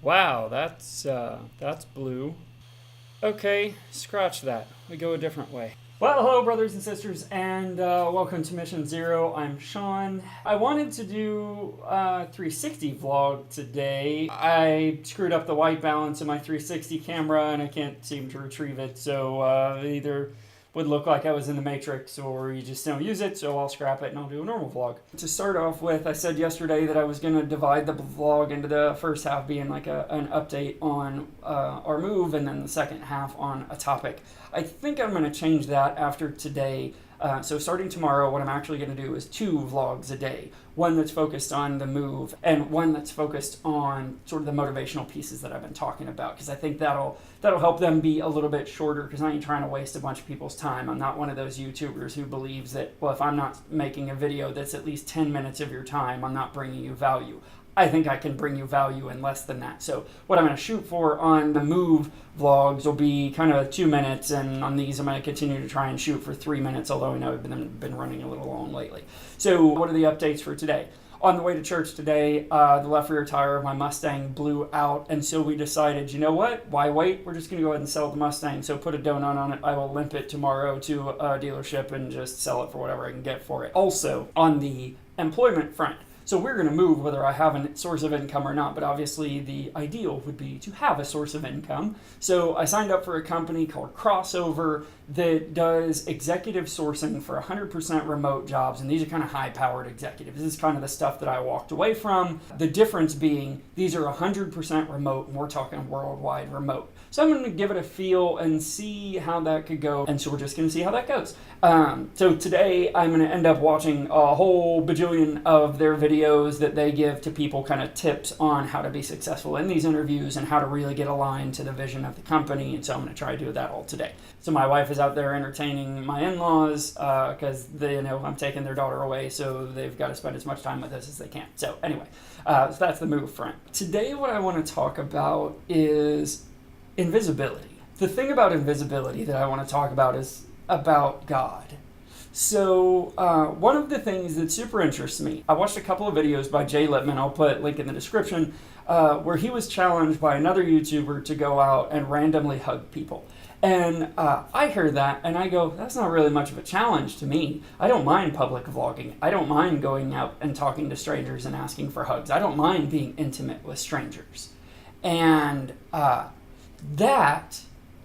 Wow, that's blue. Okay, scratch that. We go a different way. Well, hello, brothers and sisters, and welcome to Mission Zero. I'm Shawn. I wanted to do a 360 vlog today. I screwed up the white balance in my 360 camera, and I can't seem to retrieve it, so it either would look like I was in the Matrix or you just don't use it, so I'll scrap it and I'll do a normal vlog. To start off with, I said yesterday that I was going to divide the vlog into the first half being like an update on our move, and then the second half on a topic. I think I'm going to change that after today. So starting tomorrow, what I'm actually going to do is 2 vlogs a day. One that's focused on the move and one that's focused on sort of the motivational pieces that I've been talking about, because I think that'll help them be a little bit shorter, because I ain't trying to waste a bunch of people's time. I'm not one of those YouTubers who believes that, well, if I'm not making a video that's at least 10 minutes of your time, I'm not bringing you value. I think I can bring you value in less than that. So what I'm going to shoot for on the move vlogs will be kind of 2 minutes, and on these I'm going to continue to try and shoot for 3 minutes, although I know I've been running a little long lately. So what are the updates for today? On the way to church today, the left rear tire of my Mustang blew out, and so we decided, you know what? Why wait? We're just going to go ahead and sell the Mustang. So put a donut on it. I will limp it tomorrow to a dealership and just sell it for whatever I can get for it. Also, on the employment front, so we're going to move whether I have a source of income or not, but obviously the ideal would be to have a source of income. So I signed up for a company called Crossover that does executive sourcing for 100% remote jobs, and these are kind of high-powered executives. This is kind of the stuff that I walked away from. The difference being these are 100% remote, and we're talking worldwide remote. So I'm going to give it a feel and see how that could go, and so we're just going to see how that goes. So today I'm going to end up watching a whole bajillion of their videos that they give to people, kind of tips on how to be successful in these interviews and how to really get aligned to the vision of the company, and so I'm going to try to do that all today. So my wife is out there entertaining my in-laws because I'm taking their daughter away, so they've got to spend as much time with us as they can. So anyway, so that's the move front. Today what I want to talk about is invisibility. The thing about invisibility that I want to talk about is about God. So one of the things that super interests me, I watched a couple of videos by Jay Lippman, I'll put a link in the description, where he was challenged by another YouTuber to go out and randomly hug people. And I hear that and I go, that's not really much of a challenge to me. I don't mind public vlogging. I don't mind going out and talking to strangers and asking for hugs. I don't mind being intimate with strangers. And that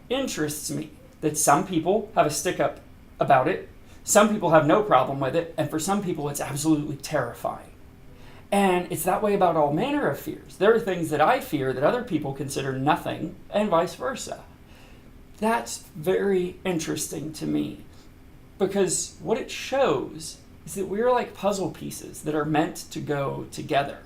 interests me, that some people have a stick up about it, some people have no problem with it, and for some people it's absolutely terrifying. And it's that way about all manner of fears. There are things that I fear that other people consider nothing, and vice versa. That's very interesting to me, because what it shows is that we're like puzzle pieces that are meant to go together.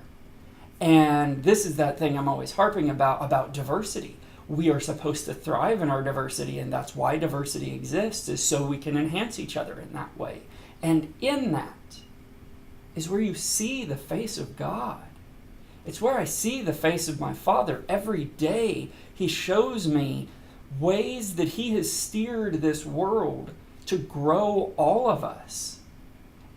And this is that thing I'm always harping about diversity. We are supposed to thrive in our diversity, and that's why diversity exists, is so we can enhance each other in that way. And in that is where you see the face of God. It's where I see the face of my Father every day. He shows me ways that He has steered this world to grow all of us.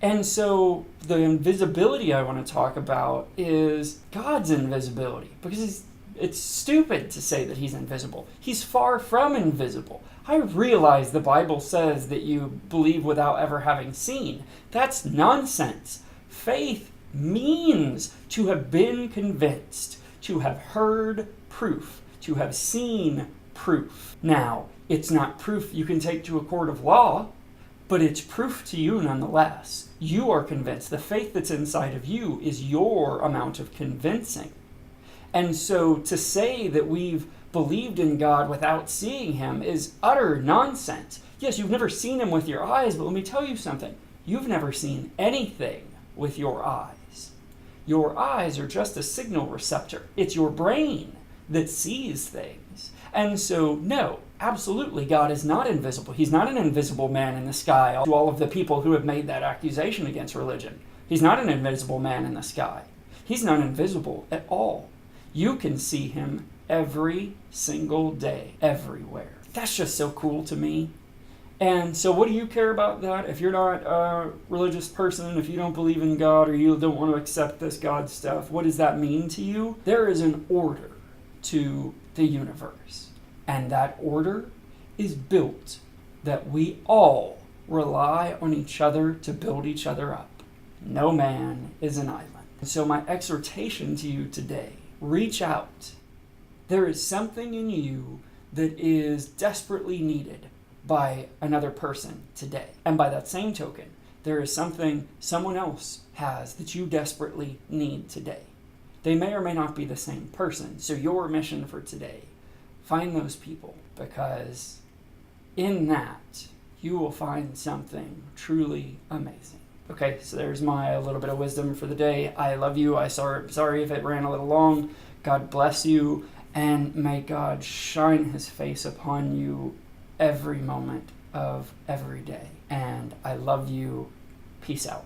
And so the invisibility I want to talk about is God's invisibility, because it's stupid to say that He's invisible. He's far from invisible. I realize the Bible says that you believe without ever having seen. That's nonsense. Faith means to have been convinced, to have heard proof, to have seen proof. Now, it's not proof you can take to a court of law, but it's proof to you nonetheless. You are convinced. The faith that's inside of you is your amount of convincing. And so to say that we've believed in God without seeing Him is utter nonsense. Yes, you've never seen Him with your eyes, but let me tell you something. You've never seen anything with your eyes. Your eyes are just a signal receptor. It's your brain that sees things. And so, no, absolutely, God is not invisible. He's not an invisible man in the sky. To all of the people who have made that accusation against religion, He's not an invisible man in the sky. He's not invisible at all. You can see Him every single day, everywhere. That's just so cool to me. And so what do you care about that? If you're not a religious person, if you don't believe in God, or you don't want to accept this God stuff, what does that mean to you? There is an order to the universe. And that order is built that we all rely on each other to build each other up. No man is an island. So my exhortation to you today, reach out. There is something in you that is desperately needed by another person today. And by that same token, there is something someone else has that you desperately need today. They may or may not be the same person. So your mission for today, find those people, because in that, you will find something truly amazing. Okay, so there's my little bit of wisdom for the day. I love you. Sorry if it ran a little long. God bless you, and may God shine his face upon you every moment of every day. And I love you. Peace out.